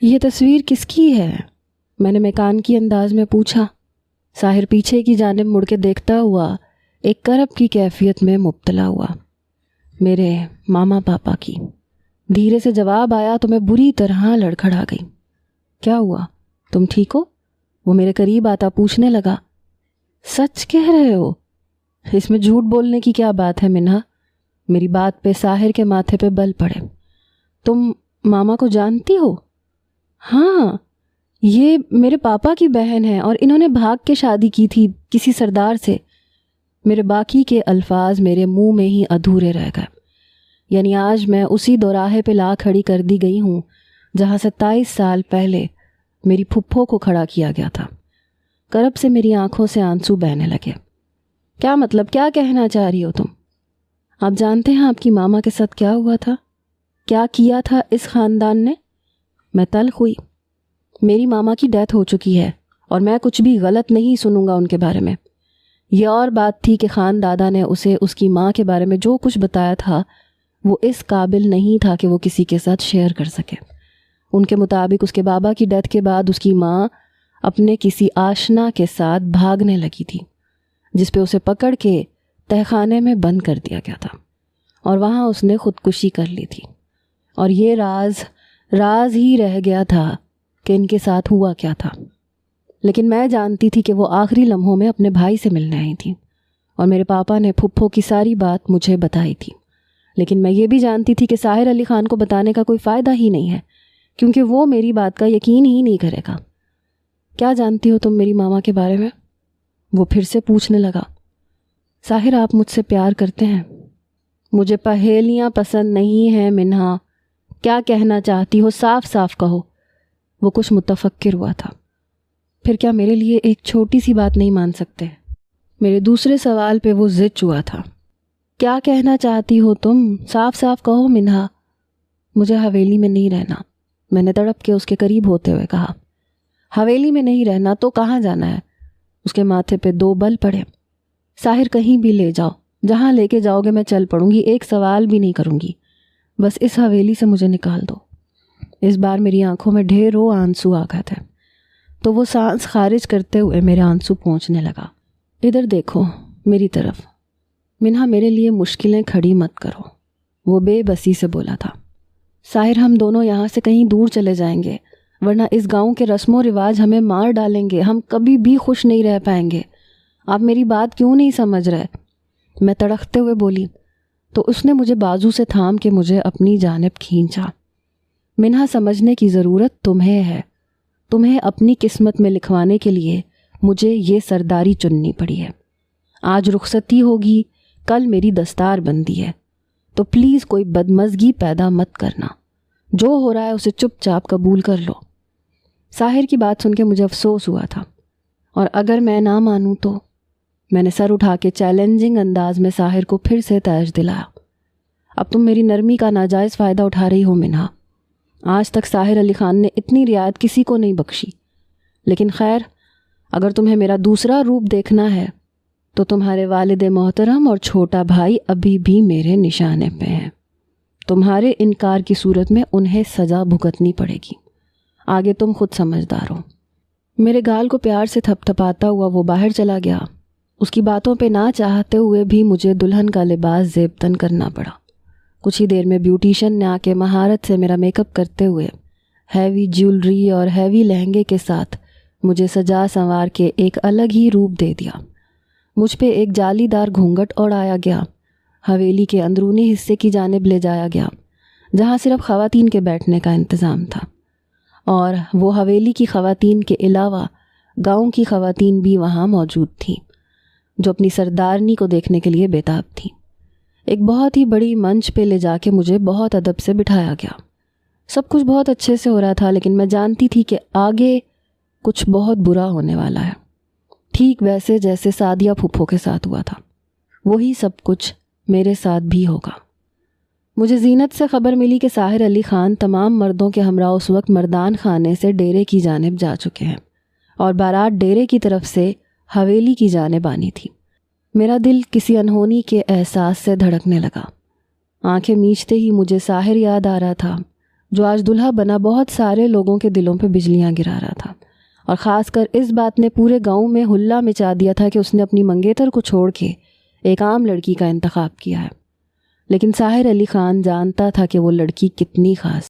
یہ تصویر کس کی ہے؟ میں نے میکانکی انداز میں پوچھا۔ ساحر پیچھے کی جانب مڑ کے دیکھتا ہوا ایک کرب کی کیفیت میں مبتلا ہوا۔ میرے ماما پاپا کی۔ دھیرے سے جواب آیا تو میں بری طرح لڑکھڑا گئی۔ کیا ہوا؟ تم ٹھیک ہو؟ وہ میرے قریب آتا پوچھنے لگا۔ سچ کہہ رہے ہو؟ اس میں جھوٹ بولنے کی کیا بات ہے منہا؟ میری بات پہ ساحر کے ماتھے پہ بل پڑے۔ تم ماما کو جانتی ہو؟ ہاں، یہ میرے پاپا کی بہن ہے اور انہوں نے بھاگ کے شادی کی تھی کسی سردار سے۔ میرے باقی کے الفاظ میرے منہ میں ہی ادھورے رہ گئے۔ یعنی آج میں اسی دوراہے پہ لا کھڑی کر دی گئی ہوں جہاں 27 سال پہلے میری پھپھو کو کھڑا کیا گیا تھا۔ کرب سے میری آنکھوں سے آنسو بہنے لگے۔ کیا مطلب؟ کیا کہنا چاہ رہی ہو تم؟ آپ جانتے ہیں آپ کی ماما کے ساتھ کیا ہوا تھا؟ کیا کیا تھا اس خاندان نے؟ میں تلخ ہوئی۔ میری ماما کی ڈیتھ ہو چکی ہے اور میں کچھ بھی غلط نہیں سنوں گا ان کے بارے میں۔ یہ اور بات تھی کہ خان دادا نے اسے اس کی ماں کے بارے میں جو کچھ بتایا تھا وہ اس قابل نہیں تھا کہ وہ کسی کے ساتھ شیئر کر سکے۔ ان کے مطابق اس کے بابا کی ڈیتھ کے بعد اس کی ماں اپنے کسی آشنا کے ساتھ بھاگنے لگی تھی، جس پہ اسے پکڑ کے تہخانے میں بند کر دیا گیا تھا اور وہاں اس نے خودکشی کر لی تھی۔ اور یہ راز ہی رہ گیا تھا کہ ان کے ساتھ ہوا کیا تھا۔ لیکن میں جانتی تھی کہ وہ آخری لمحوں میں اپنے بھائی سے ملنے آئی تھی اور میرے پاپا نے پھپھو کی ساری بات مجھے بتائی تھی۔ لیکن میں یہ بھی جانتی تھی کہ ساحر علی خان کو بتانے کا کوئی فائدہ ہی نہیں ہے، کیونکہ وہ میری بات کا یقین ہی نہیں کرے گا۔ کیا جانتی ہو تم میری ماما کے بارے میں؟ وہ پھر سے پوچھنے لگا۔ ساحر، آپ مجھ سے پیار کرتے ہیں؟ مجھے پہیلیاں پسند نہیں ہیں منہا۔ کیا کہنا چاہتی ہو؟ صاف صاف کہو۔ وہ کچھ متفکر ہوا تھا۔ پھر کیا میرے لیے ایک چھوٹی سی بات نہیں مان سکتے؟ میرے دوسرے سوال پہ وہ ضد ہوا تھا۔ کیا کہنا چاہتی ہو تم؟ صاف صاف کہو منہا۔ مجھے حویلی میں نہیں رہنا، میں نے تڑپ کے اس کے قریب ہوتے ہوئے کہا۔ حویلی میں نہیں رہنا تو کہاں جانا ہے؟ اس کے ماتھے پہ 2 بل پڑے۔ ساحر، کہیں بھی لے جاؤ، جہاں لے کے جاؤ گے میں چل پڑوں گی، ایک سوال بھی نہیں کروں گی، بس اس حویلی سے مجھے نکال دو۔ اس بار میری آنکھوں میں ڈھیروں آنسو آ گئے تھے تو وہ سانس خارج کرتے ہوئے میرے آنسو پہنچنے لگا۔ ادھر دیکھو میری طرف۔ منہا، میرے لیے مشکلیں کھڑی مت کرو، وہ بے بسی سے بولا تھا۔ ساحر، ہم دونوں یہاں سے کہیں دور چلے جائیں گے ورنہ اس گاؤں کے رسم و رواج ہمیں مار ڈالیں گے، ہم کبھی بھی خوش نہیں رہ پائیں گے۔ آپ میری بات کیوں نہیں سمجھ رہے؟ میں تڑکتے ہوئے بولی تو اس نے مجھے بازو سے تھام کے مجھے اپنی جانب کھینچا۔ منہا، سمجھنے کی ضرورت تمہیں ہے۔ تمہیں اپنی قسمت میں لکھوانے کے لیے مجھے یہ سرداری چننی پڑی ہے۔ آج رخصتی ہوگی، کل میری دستار بندی ہے، تو پلیز کوئی بدمزگی پیدا مت کرنا۔ جو ہو رہا ہے اسے چپ چاپ قبول کر لو۔ ساحر کی بات سن کے مجھے افسوس ہوا تھا، اور اگر میں نہ مانوں تو؟ میں نے سر اٹھا کے چیلنجنگ انداز میں ساحر کو پھر سے تیش دلایا۔ اب تم میری نرمی کا ناجائز فائدہ اٹھا رہی ہو منہا۔ آج تک ساحر علی خان نے اتنی رعایت کسی کو نہیں بخشی، لیکن خیر، اگر تمہیں میرا دوسرا روپ دیکھنا ہے تو تمہارے والد محترم اور چھوٹا بھائی ابھی بھی میرے نشانے پہ ہیں۔ تمہارے انکار کی صورت میں انہیں سزا بھگتنی پڑے گی۔ آگے تم خود سمجھدار ہو۔ میرے گال کو پیار سے تھپ تھپاتا ہوا وہ باہر چلا گیا۔ اس کی باتوں پہ نہ چاہتے ہوئے بھی مجھے دلہن کا لباس زیب تن کرنا پڑا۔ کچھ ہی دیر میں بیوٹیشن نے آ کے مہارت سے میرا میک اپ کرتے ہوئے ہیوی جیولری اور ہیوی لہنگے کے ساتھ مجھے سجا سنوار کے ایک الگ ہی روپ دے دیا۔ مجھ پہ ایک جالی دار گھونگھٹ اوڑھایا گیا، حویلی کے اندرونی حصے کی جانب لے جایا گیا جہاں صرف خواتین کے بیٹھنے کا انتظام تھا، اور وہ حویلی کی خواتین کے علاوہ گاؤں کی خواتین بھی وہاں موجود تھیں جو اپنی سردارنی کو دیکھنے کے لیے بےتاب تھیں۔ ایک بہت ہی بڑی منچ پہ لے جا کے مجھے بہت ادب سے بٹھایا گیا۔ سب کچھ بہت اچھے سے ہو رہا تھا، لیکن میں جانتی تھی کہ آگے کچھ بہت برا ہونے والا ہے، ٹھیک ویسے جیسے سعدیہ پھپھو کے ساتھ ہوا تھا، وہی سب کچھ میرے ساتھ بھی ہوگا۔ مجھے زینت سے خبر ملی کہ ساحر علی خان تمام مردوں کے ہمراہ اس وقت مردان خانے سے ڈیرے کی جانب جا چکے ہیں اور بارات ڈیرے کی طرف سے حویلی کی جانب آنی تھی۔ میرا دل کسی انہونی کے احساس سے دھڑکنے لگا۔ آنکھیں میچتے ہی مجھے ساحر یاد آ رہا تھا، جو آج دلہا بنا بہت سارے لوگوں کے دلوں پہ بجلیاں گرا رہا تھا، اور خاص کر اس بات نے پورے گاؤں میں ہلا مچا دیا تھا کہ اس نے اپنی منگیتر کو چھوڑ کے ایک عام لڑکی کا انتخاب کیا ہے۔ لیکن ساحر علی خان جانتا تھا کہ وہ لڑکی کتنی خاص